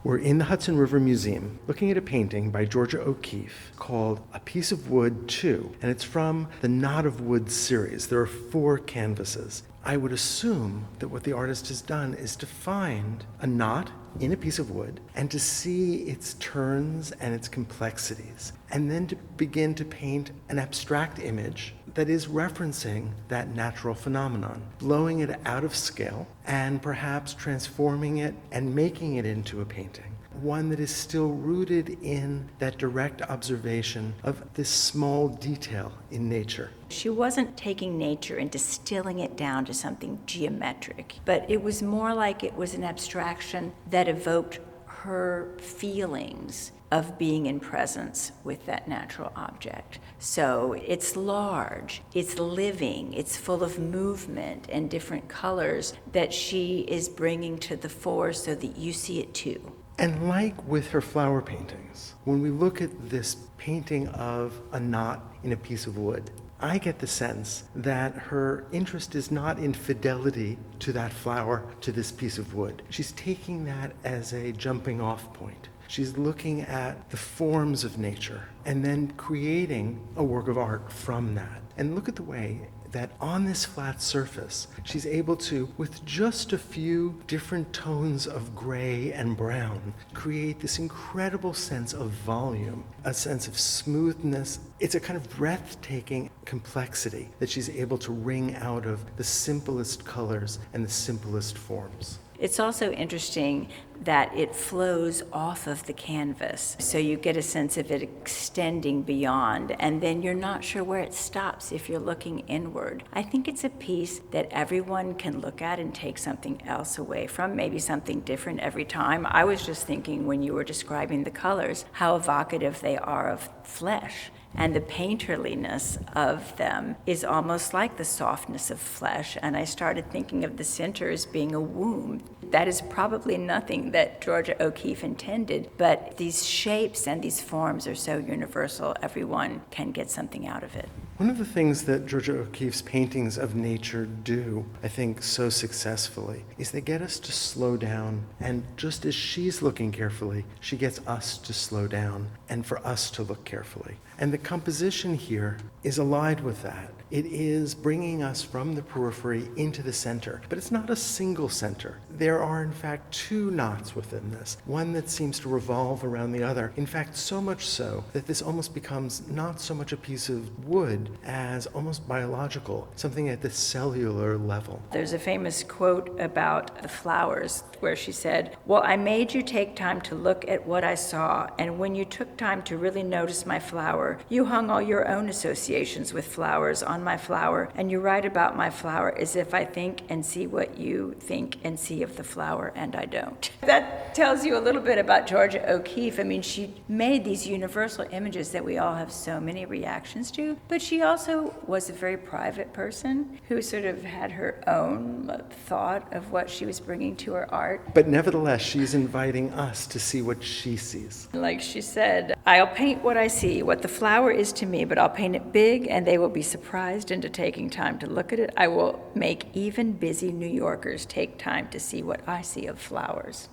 We're in the Hudson River Museum looking at a painting by Georgia O'Keeffe called A Piece of Wood 2, and it's from the Knot of Wood series. There are 4 canvases. I would assume that what the artist has done is to find a knot in a piece of wood and to see its turns and its complexities, and then to begin to paint an abstract image that is referencing that natural phenomenon, blowing it out of scale and perhaps transforming it and making it into a painting. One that is still rooted in that direct observation of this small detail in nature. She wasn't taking nature and distilling it down to something geometric, but it was more like it was an abstraction that evoked her feelings of being in presence with that natural object. So it's large, it's living, it's full of movement and different colors that she is bringing to the fore so that you see it too. And like with her flower paintings, when we look at this painting of a knot in a piece of wood, I get the sense that her interest is not in fidelity to that flower, to this piece of wood. She's taking that as a jumping off point. She's looking at the forms of nature and then creating a work of art from that. And look at the way that on this flat surface, she's able to, with just a few different tones of gray and brown, create this incredible sense of volume, a sense of smoothness. It's a kind of breathtaking complexity that she's able to wring out of the simplest colors and the simplest forms. It's also interesting that it flows off of the canvas, so you get a sense of it extending beyond, and then you're not sure where it stops if you're looking inward. I think it's a piece that everyone can look at and take something else away from, maybe something different every time. I was just thinking when you were describing the colors, how evocative they are of flesh. And the painterliness of them is almost like the softness of flesh. And I started thinking of the center as being a womb. That is probably nothing that Georgia O'Keeffe intended, but these shapes and these forms are so universal, everyone can get something out of it. One of the things that Georgia O'Keeffe's paintings of nature do, I think, so successfully, is they get us to slow down. And just as she's looking carefully, she gets us to slow down and for us to look carefully. And the composition here is allied with that. It is bringing us from the periphery into the center, but it's not a single center. There are, in fact, 2 knots within this, one that seems to revolve around the other. In fact, so much so that this almost becomes not so much a piece of wood as almost biological, something at the cellular level. There's a famous quote about the flowers where she said, "Well, I made you take time to look at what I saw, and when you took time to really notice my flower, you hung all your own associations with flowers on my flower, and you write about my flower as if I think and see what you think and see of the flower, and I don't." That tells you a little bit about Georgia O'Keeffe. I mean, she made these universal images that we all have so many reactions to, but she also was a very private person who sort of had her own thought of what she was bringing to her art. But nevertheless, she's inviting us to see what she sees. Like she said, "I'll paint what I see, what the flower is to me, but I'll paint it big and they will be surprised into taking time to look at it. I will make even busy New Yorkers take time to see what I see of flowers."